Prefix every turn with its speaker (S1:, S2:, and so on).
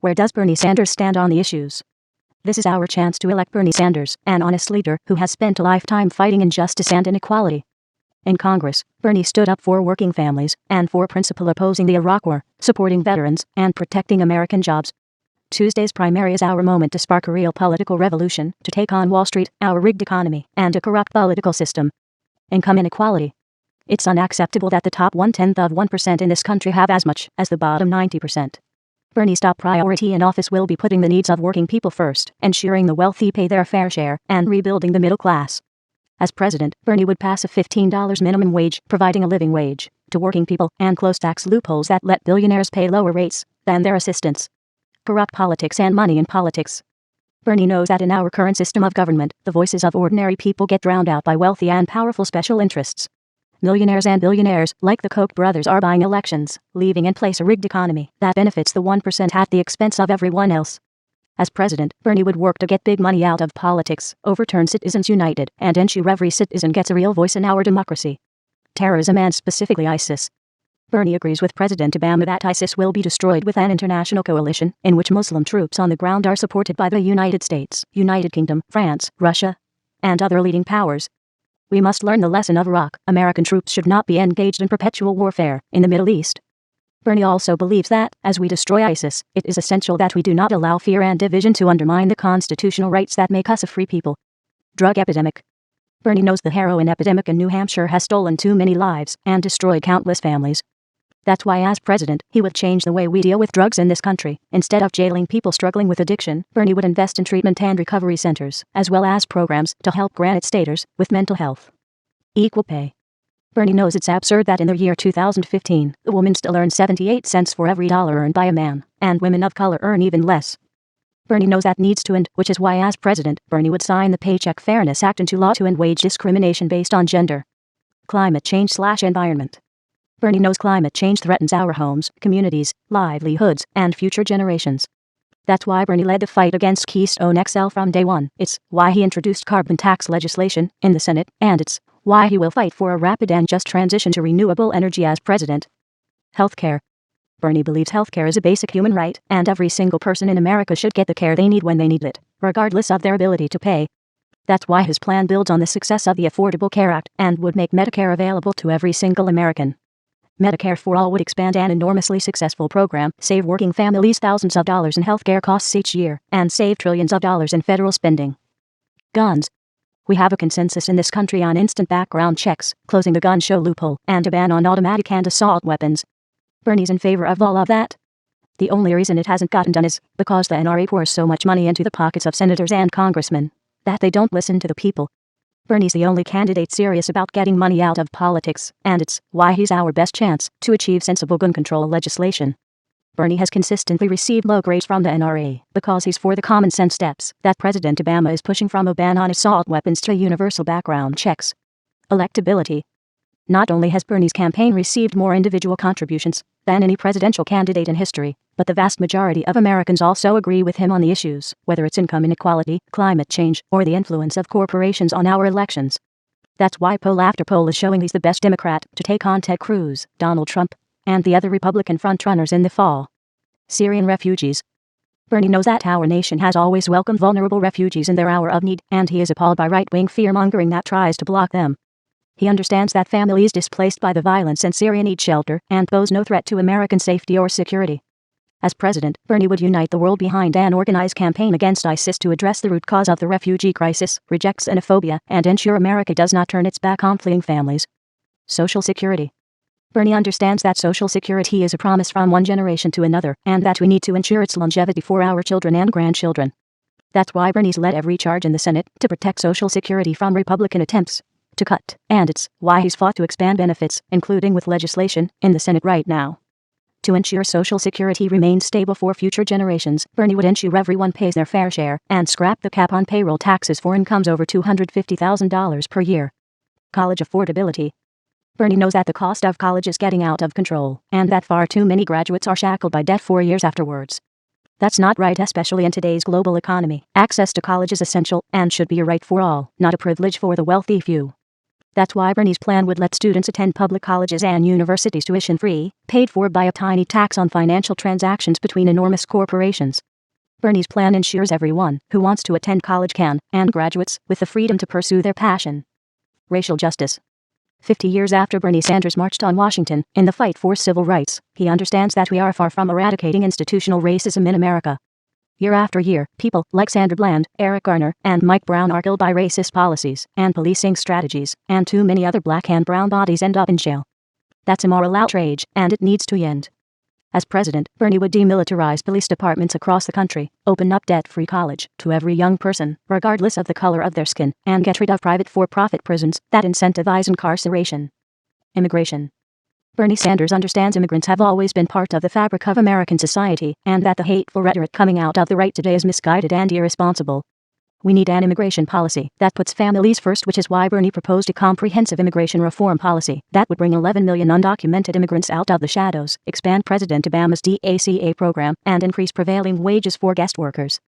S1: Where does Bernie Sanders stand on the issues? This is our chance to elect Bernie Sanders, an honest leader who has spent a lifetime fighting injustice and inequality. In Congress, Bernie stood up for working families and for principle opposing the Iraq War, supporting veterans, and protecting American jobs. Tuesday's primary is our moment to spark a real political revolution, to take on Wall Street, our rigged economy, and a corrupt political system. Income inequality. It's unacceptable that the top 1/10% in this country have as much as the bottom 90%. Bernie's top priority in office will be putting the needs of working people first, ensuring the wealthy pay their fair share, and rebuilding the middle class. As president, Bernie would pass a $15 minimum wage, providing a living wage to working people, and close tax loopholes that let billionaires pay lower rates than their assistants. Corrupt politics and money in politics. Bernie knows that in our current system of government, the voices of ordinary people get drowned out by wealthy and powerful special interests. Millionaires and billionaires, like the Koch brothers, are buying elections, leaving in place a rigged economy that benefits the 1% at the expense of everyone else. As president, Bernie would work to get big money out of politics, overturn Citizens United, and ensure every citizen gets a real voice in our democracy. Terrorism, and specifically ISIS. Bernie agrees with President Obama that ISIS will be destroyed with an international coalition in which Muslim troops on the ground are supported by the United States, United Kingdom, France, Russia, and other leading powers. We must learn the lesson of Iraq. American troops should not be engaged in perpetual warfare in the Middle East. Bernie also believes that, as we destroy ISIS, it is essential that we do not allow fear and division to undermine the constitutional rights that make us a free people. Drug epidemic. Bernie knows the heroin epidemic in New Hampshire has stolen too many lives and destroyed countless families. That's why, as president, he would change the way we deal with drugs in this country. Instead of jailing people struggling with addiction, Bernie would invest in treatment and recovery centers, as well as programs to help granite staters with mental health. Equal pay. Bernie knows it's absurd that in the year 2015, a woman still earns 78 cents for every dollar earned by a man, and women of color earn even less. Bernie knows that needs to end, which is why, as president, Bernie would sign the Paycheck Fairness Act into law to end wage discrimination based on gender. Climate change/environment. Bernie knows climate change threatens our homes, communities, livelihoods, and future generations. That's why Bernie led the fight against Keystone XL from day one. It's why he introduced carbon tax legislation in the Senate, and it's why he will fight for a rapid and just transition to renewable energy as president. Healthcare. Bernie believes healthcare is a basic human right, and every single person in America should get the care they need when they need it, regardless of their ability to pay. That's why his plan builds on the success of the Affordable Care Act and would make Medicare available to every single American. Medicare for All would expand an enormously successful program, save working families thousands of dollars in healthcare costs each year, and save trillions of dollars in federal spending. Guns. We have a consensus in this country on instant background checks, closing the gun show loophole, and a ban on automatic and assault weapons. Bernie's in favor of all of that. The only reason it hasn't gotten done is because the NRA pours so much money into the pockets of senators and congressmen that they don't listen to the people. Bernie's the only candidate serious about getting money out of politics, and it's why he's our best chance to achieve sensible gun control legislation. Bernie has consistently received low grades from the NRA because he's for the common sense steps that President Obama is pushing, from a ban on assault weapons to universal background checks. Electability. Not only has Bernie's campaign received more individual contributions than any presidential candidate in history, but the vast majority of Americans also agree with him on the issues, whether it's income inequality, climate change, or the influence of corporations on our elections. That's why poll after poll is showing he's the best Democrat to take on Ted Cruz, Donald Trump, and the other Republican frontrunners in the fall. Syrian refugees. Bernie knows that our nation has always welcomed vulnerable refugees in their hour of need, and he is appalled by right-wing fear-mongering that tries to block them. He understands that families displaced by the violence in Syria need shelter and pose no threat to American safety or security. As president, Bernie would unite the world behind an organized campaign against ISIS to address the root cause of the refugee crisis, reject xenophobia, and ensure America does not turn its back on fleeing families. Social security. Bernie understands that Social Security is a promise from one generation to another, and that we need to ensure its longevity for our children and grandchildren. That's why Bernie's led every charge in the Senate to protect Social Security from Republican attempts to cut, and it's why he's fought to expand benefits, including with legislation in the Senate right now. To ensure Social Security remains stable for future generations, Bernie would ensure everyone pays their fair share and scrap the cap on payroll taxes for incomes over $250,000 per year. College affordability. Bernie knows that the cost of college is getting out of control, and that far too many graduates are shackled by debt 4 years afterwards. That's not right, especially in today's global economy. Access to college is essential and should be a right for all, not a privilege for the wealthy few. That's why Bernie's plan would let students attend public colleges and universities tuition-free, paid for by a tiny tax on financial transactions between enormous corporations. Bernie's plan ensures everyone who wants to attend college can, and graduates with the freedom to pursue their passion. Racial justice. 50 years after Bernie Sanders marched on Washington in the fight for civil rights, he understands that we are far from eradicating institutional racism in America. Year after year, people like Sandra Bland, Eric Garner, and Mike Brown are killed by racist policies and policing strategies, and too many other black and brown bodies end up in jail. That's a moral outrage, and it needs to end. As president, Bernie would demilitarize police departments across the country, open up debt-free college to every young person, regardless of the color of their skin, and get rid of private for-profit prisons that incentivize incarceration. Immigration. Bernie Sanders understands immigrants have always been part of the fabric of American society, and that the hateful rhetoric coming out of the right today is misguided and irresponsible. We need an immigration policy that puts families first, which is why Bernie proposed a comprehensive immigration reform policy that would bring 11 million undocumented immigrants out of the shadows, expand President Obama's DACA program, and increase prevailing wages for guest workers.